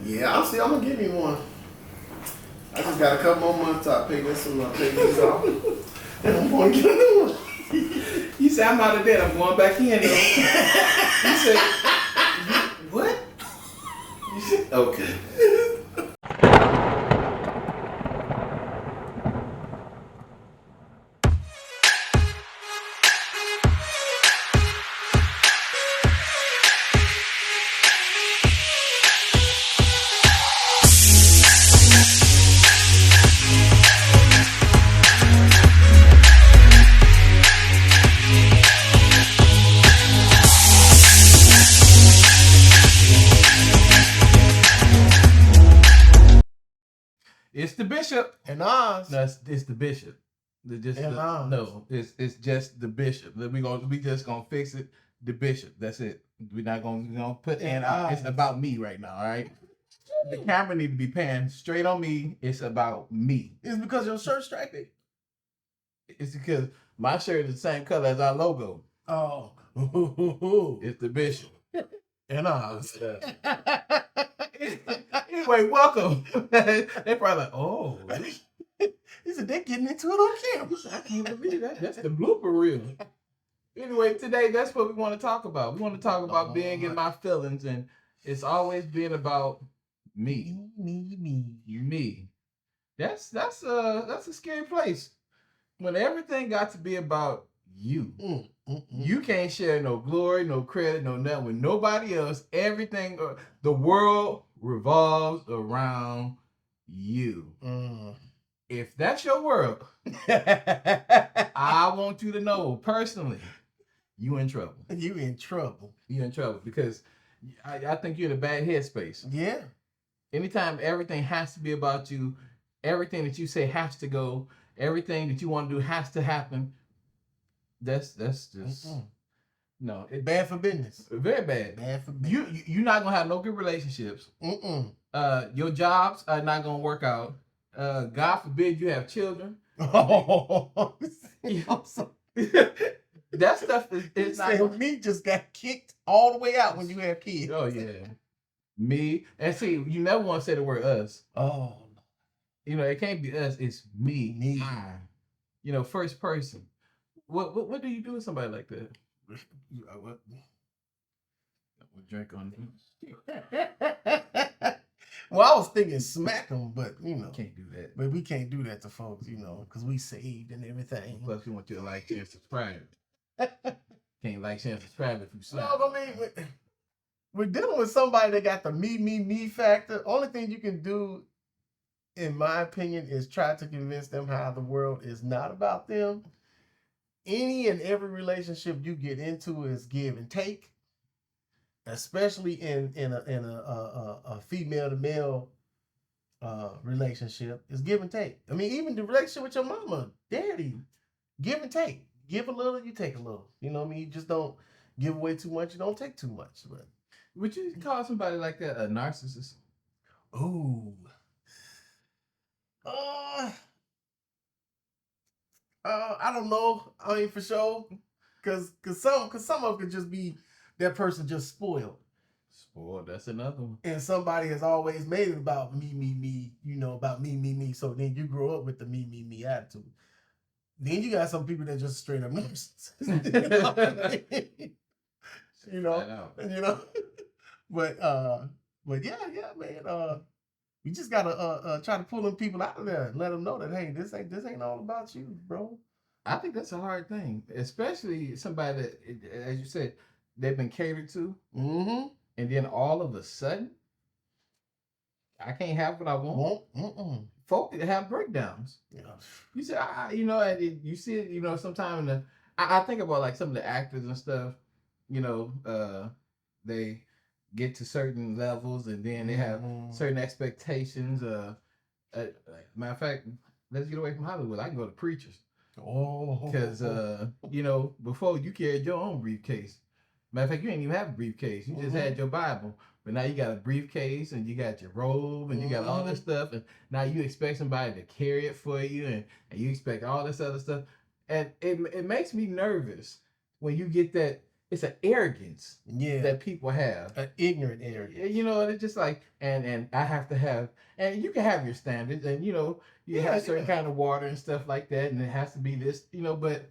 Yeah, I'm gonna give you one. I just got a couple more months to pay these off. And I'm gonna get a new one. You said I'm out of debt. I'm going back in though. You said what? You said okay. It's the bishop. And Oz. No, it's the bishop. No, it's just the bishop. We just gonna fix it. The bishop. That's it. We're not gonna put and it's about me right now. All right. The camera need to be panned straight on me. It's about me. It's because your shirt stripy. It's because my shirt is the same color as our logo. Oh. It's the bishop. And Oz. Anyway, welcome. They probably like, oh. He said they're getting into it on camera. I can't believe that. That's the blooper reel. Anyway, today that's what we want to talk about. We want to talk about being in my feelings, and it's always been about me. Me. That's a scary place. When everything got to be about you. You can't share no glory, no credit, no nothing with nobody else. Everything, the world revolves around you. If that's your world, I want you to know personally, you in trouble. You in trouble. You in trouble because I think you're in a bad headspace. Yeah. Anytime everything has to be about you, everything that you say has to go, everything that you want to do has to happen. That's just no. It's bad for business. Very bad. Bad for business. You're not gonna have no good relationships. Your jobs are not gonna work out. God forbid you have children. That stuff is not. Me just got kicked all the way out when you have kids. Oh yeah, me. And see, you never want to say the word us. Oh, you know it can't be us. It's me. Me. I. You know, first person. What do you do with somebody like that? What? We'll drink on Well, I was thinking smack them, but you know, can't do that. But we can't do that to folks, you know, because we saved and everything. Plus, we want you to like, share, subscribe. Can't like, share, subscribe if you slap. No, I mean, we're dealing with somebody that got the me factor. Only thing you can do, in my opinion, is try to convince them how the world is not about them. Any and every relationship you get into is give and take, especially in a female to male relationship is give and take. I mean, even the relationship with your mama, daddy, give and take. Give a little, you take a little. You know what I mean? You just don't give away too much. You don't take too much. But would you call somebody like that a narcissist? Ooh. I don't know. I mean, for sure, because some of them could just be that person just spoiled. Spoiled. That's another one. And somebody has always made it about me. You know, about me. So then you grow up with the me attitude. Then you got some people that just straight up narcissists. you know. But yeah, man. You just gotta try to pull them people out of there and let them know that hey, this ain't all about you, bro. I think that's a hard thing, especially somebody that, as you said, they've been catered to, and then all of a sudden, I can't have what I want. Folk have breakdowns. Yeah. You say, you know, you see it, you know, sometimes I think about like some of the actors and stuff, you know, they get to certain levels and then they have certain expectations. Matter of fact, let's get away from Hollywood. I can go to preachers. Because you know, before you carried your own briefcase. Matter of fact, you didn't even have a briefcase. You just had your Bible. But now you got a briefcase and you got your robe and you got all this stuff. And now you expect somebody to carry it for you and you expect all this other stuff. And it makes me nervous when you get that it's an arrogance Yeah. that people have. An ignorant arrogance. You know, and it's just like, and I have to have, and you can have your standards, and you know, you Yeah, have certain yeah. kind of water and stuff like that, and it has to be this, you know, but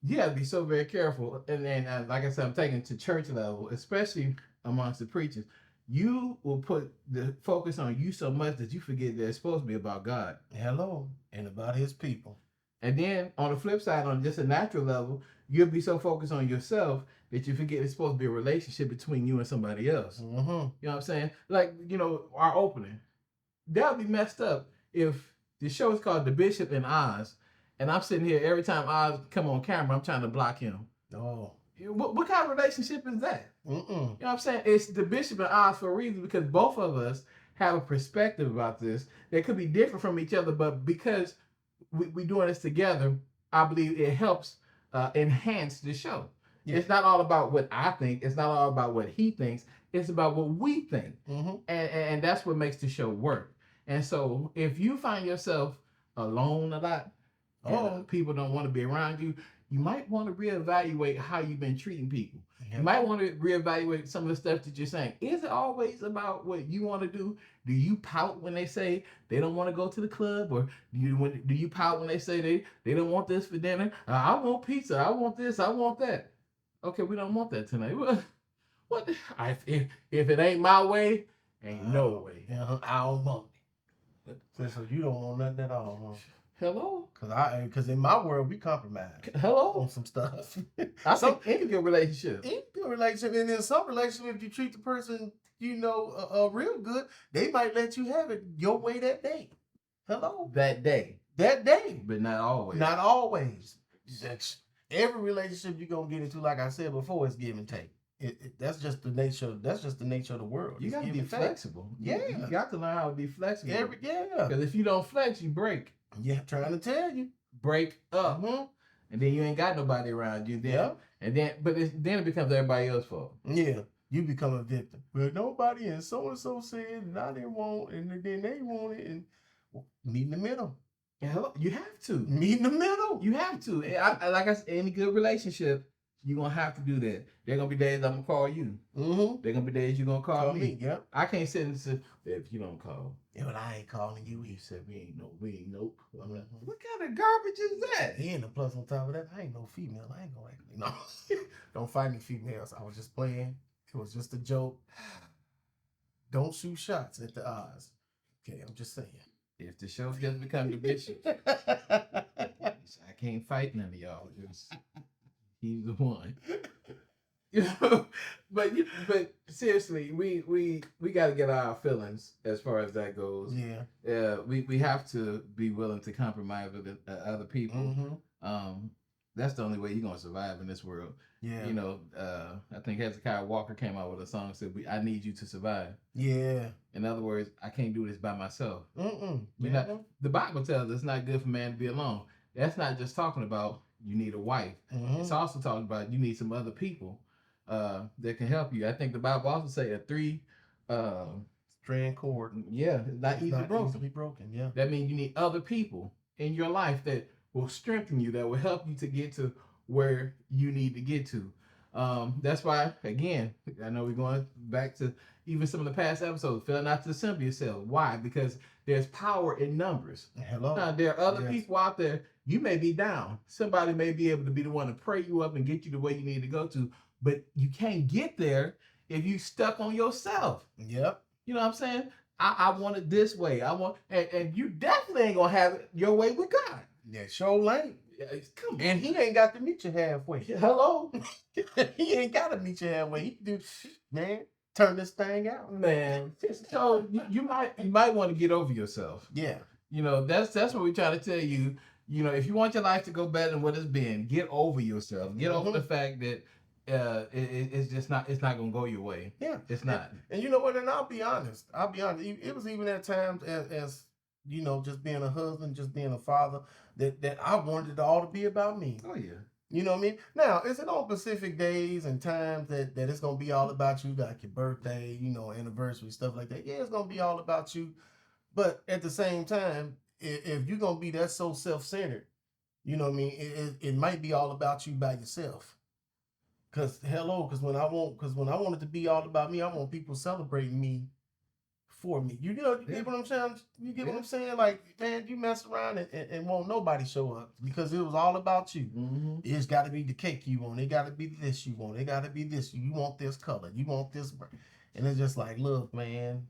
you have to be so very careful. And then, like I said, I'm taking it to church level, especially amongst the preachers. You will put the focus on you so much that you forget that it's supposed to be about God. Hello, and about His people. And then on the flip side, on just a natural level, you'll be so focused on yourself that you forget it's supposed to be a relationship between you and somebody else. Mm-hmm. You know what I'm saying? Like, you know, our opening. That would be messed up if the show is called DaBizhop and Oz, and I'm sitting here every time Oz come on camera, I'm trying to block him. Oh. What kind of relationship is that? Mm-mm. You know what I'm saying? It's DaBizhop and Oz for a reason, because both of us have a perspective about this that could be different from each other, but because we doing this together, I believe it helps enhance the show. Yeah. It's not all about what I think. It's not all about what he thinks. It's about what we think. Mm-hmm. And that's what makes the show work. And so if you find yourself alone a lot, people don't want to be around you, you might want to reevaluate how you've been treating people. You might want to reevaluate some of the stuff that you're saying. Is it always about what you want to do? Do you pout when they say they don't want to go to the club? Or do you pout when they say they don't want this for dinner? I want pizza. I want this. I want that. Okay, we don't want that tonight. What? If it ain't my way, ain't no way. I don't want it. So you don't want nothing at all, huh? Hello? Because in my world, we compromise. Hello? On some stuff. I think any good relationship. Any good relationship. And in some relationship, if you treat the person, you know, real good, they might let you have it your way that day. Hello? That day. That day. But not always. Not always. Every relationship you're going to get into, like I said before, is give and take. That's just the nature. That's just the nature of the world. You got to be flexible. Yeah, you got to learn how to be flexible. Because if you don't flex, you break. Yeah, I'm trying to tell you, break up, and then you ain't got nobody around you. Then, then it becomes everybody else's fault. Yeah, you become a victim. But nobody and so said, and I didn't want, and then they want it, and meet in the middle. You have to meet in the middle. You have to. Like I said, any good relationship, you're going to have to do that. There are going to be days I'm going to call you. Mm-hmm. There are going to be days you're going to call me. Yeah. I can't sit and say, if you don't call. Yeah, but I ain't calling you. He said, we ain't nope. I'm like, what kind of garbage is that? And the plus on top of that, I ain't no female. I ain't going to no. Don't fight me females. I was just playing. It was just a joke. Don't shoot shots at the Oz. Okay, I'm just saying. If the show just become DaBizhop, I can't fight none of y'all. He's the one. You know, but seriously, we got to get our feelings as far as that goes. Yeah. We have to be willing to compromise with other people. That's the only way you're gonna survive in this world. Yeah. You know, I think Hezekiah Walker came out with a song that said, I need you to survive. Yeah. In other words, I can't do this by myself. Yeah. The Bible tells us it's not good for man to be alone. That's not just talking about you need a wife. It's also talking about you need some other people that can help you. I think the Bible also say a three strand cord. Yeah, it's not easily broken. Yeah. That means you need other people in your life that will strengthen you, that will help you to get to where you need to get to. That's why, again, I know we're going back to even some of the past episodes, fail not to assemble yourself. Why? Because there's power in numbers. Hello. Now, there are other people out there, you may be down. Somebody may be able to be the one to pray you up and get you the way you need to go to, but you can't get there if you stuck on yourself. Yep. You know what I'm saying? I want it this way. And you definitely ain't gonna have it your way with God. Yeah, sure ain't. Come on. And he ain't got to meet you halfway. Hello? He ain't got to meet you halfway. He can do, man, turn this thing out. Man. So you might want to get over yourself. Yeah. You know, that's what we're trying to tell you. You know, if you want your life to go better than what it's been, get over yourself. Get over the fact that it's not gonna go your way. Yeah. It's not. And you know what? And I'll be honest. It was even at times as you know, just being a husband, just being a father, that I wanted it all to be about me. Oh yeah. You know what I mean? Now, is it on specific days and times that it's gonna be all about you, like your birthday, you know, anniversary, stuff like that? Yeah, it's gonna be all about you. But at the same time, if you're gonna be that so self-centered, you know what I mean, it might be all about you by yourself. Cause when I want it to be all about me, I want people celebrating me for me. You know, you get what I'm saying? You get what I'm saying? Like, man, you mess around and won't nobody show up because it was all about you. Mm-hmm. It's got to be the cake you want. It got to be this you want. It got to be this. You want this color. You want this. And it's just like, look, man,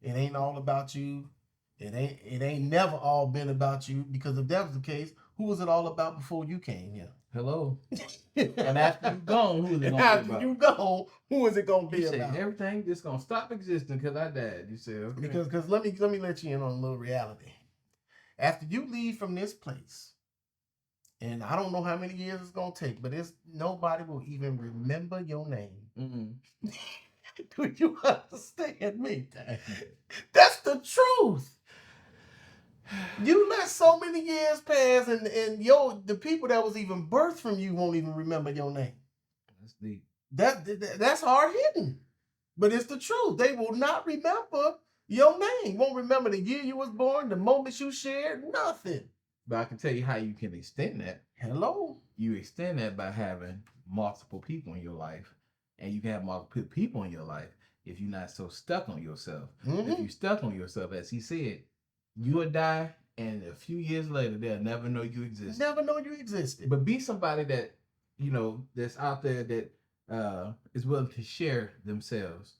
it ain't all about you. It ain't never all been about you, because if that was the case, who was it all about before you came here? Hello. And after you gone, who is it gonna After be about? you gone, who is it gonna be You say about? everything just gonna stop existing because I died. You said okay. Because let me let you in on a little reality. After you leave from this place, and I don't know how many years it's gonna take, but nobody will even remember your name. Mm-hmm. Do you understand me? That's the truth. You let so many years pass, and the people that was even birthed from you won't even remember your name. That's deep. That's hard hitting, but it's the truth. They will not remember your name. Won't remember the year you was born, the moments you shared, nothing. But I can tell you how you can extend that. Hello. You extend that by having multiple people in your life, and you can have multiple people in your life if you're not so stuck on yourself. Mm-hmm. If you're stuck on yourself, as he said, you will die, and a few years later, they'll never know you existed. Never know you existed. But be somebody that, that's out there that is willing to share themselves,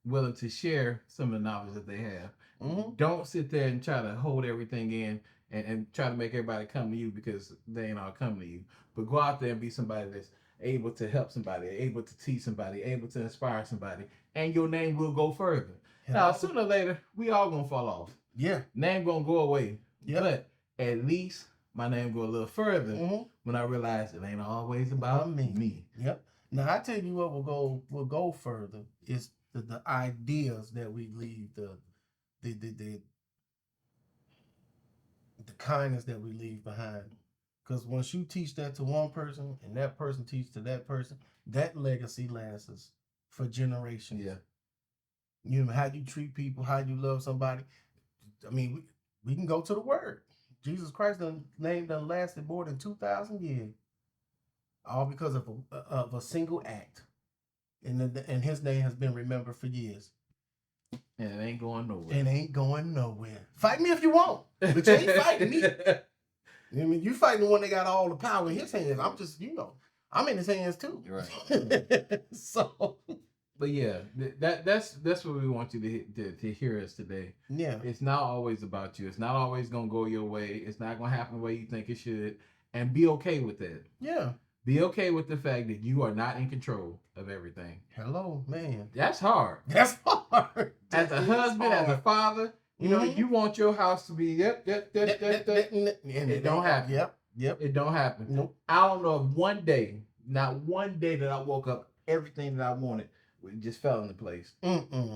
willing to share some of the knowledge that they have. Mm-hmm. Don't sit there and try to hold everything in and try to make everybody come to you because they ain't all coming to you. But go out there and be somebody that's able to help somebody, able to teach somebody, able to inspire somebody, and your name will go further. Now, sooner or later, we all gonna fall off. Yeah. Name gonna go away. Yeah. But at least my name go a little further when I realize it ain't always about me. Yep. Now I tell you what will go further is the ideas that we leave, the kindness that we leave behind. Because once you teach that to one person and that person teaches to that person, that legacy lasts for generations. Yeah. You know, how you treat people, how you love somebody. I mean, we can go to the word. Jesus Christ's name done lasted more than 2,000 years. All because of a single act. And his name has been remembered for years. And it ain't going nowhere. It ain't going nowhere. Fight me if you want. But you ain't fighting me. I mean, you fighting the one that got all the power in his hands. I'm just, I'm in his hands too. Right. So. But yeah, that's what we want you to hear us today. Yeah. It's not always about you. It's not always going to go your way. It's not going to happen the way you think it should. And be okay with that. Yeah. Be okay with the fact that you are not in control of everything. Hello, man. That's hard. That's hard. As a husband, as a father, you want your house to be yep. And it don't happen. Yep. It don't happen. Nope. I don't know if not one day that I woke up, everything that I wanted just fell into place.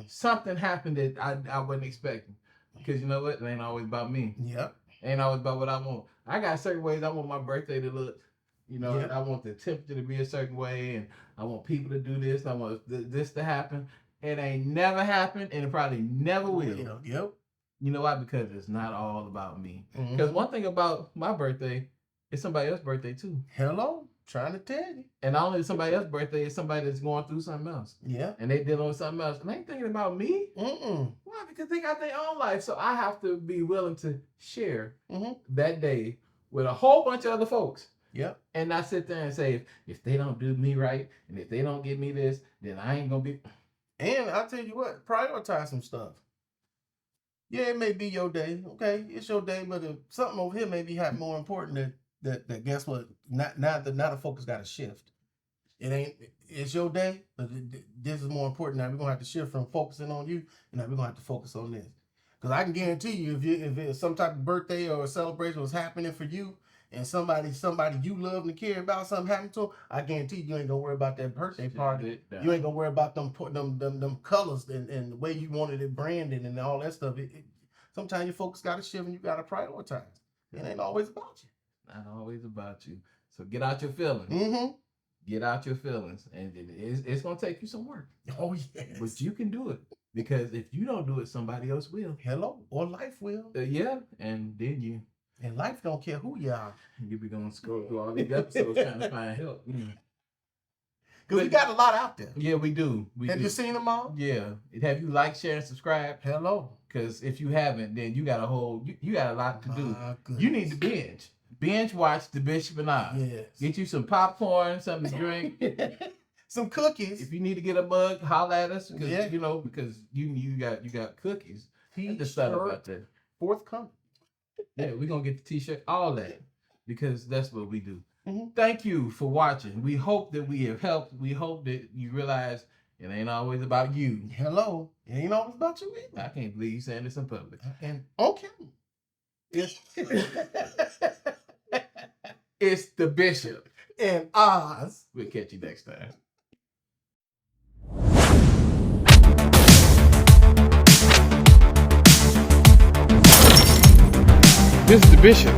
Something happened that I wasn't expecting. Because you know what? It ain't always about me. Yep. It ain't always about what I want. I got certain ways I want my birthday to look. Yep. I want the temperature to be a certain way, and I want people to do this. I want this to happen. It ain't never happened, and it probably never will. Yep. You know why? Because it's not all about me. Because one thing about my birthday, it's somebody else's birthday too. Hello. Trying to tell you. And not only somebody else's birthday, it's somebody that's going through something else. Yeah. And they dealing with something else. And they ain't thinking about me. Why? Because they got their own life. So I have to be willing to share that day with a whole bunch of other folks. Yep. And not sit there and say, if they don't do me right, and if they don't give me this, then I ain't going to be. And I'll tell you what, prioritize some stuff. Yeah, it may be your day. Okay, it's your day, but if something over here may be more important that guess what? Now the focus got to shift. It's your day, but this is more important. Now we're gonna have to shift from focusing on you, and now we're gonna have to focus on this. Because I can guarantee you, if it's some type of birthday or a celebration was happening for you, and somebody you love and care about, something happened to them, I guarantee you ain't gonna worry about that birthday party. You ain't gonna worry about them colors and the way you wanted it branded and all that stuff. Sometimes your focus got to shift and you got to prioritize. It ain't always about you. Not always about you. So get out your feelings. Get out your feelings, and it's gonna take you some work. Oh yes, but you can do it, because if you don't do it, somebody else will. Hello, or life will. Yeah, and then you. And life don't care who you are. You be gonna scroll through all these episodes trying to find help. Because we got a lot out there. Yeah, we do. Have you seen them all? Yeah. Have you liked, share, and subscribe? Hello. Because if you haven't, then you got you got a lot to do. Goodness. You need to binge watch The Bishop and I. Yes. Get you some popcorn, something to drink, some cookies. If you need to get a mug, holler at us. Because, Yeah. you know, because you got cookies. I just thought about that. Forthcoming. Yeah, we're gonna get the t-shirt, all that, because that's what we do. Mm-hmm. Thank you for watching. We hope that we have helped. We hope that you realize it ain't always about you. Hello. It ain't always about you either. I can't believe you saying this in public. And okay. It's the Bishop. And Oz. We'll catch you next time. This is the Bishop.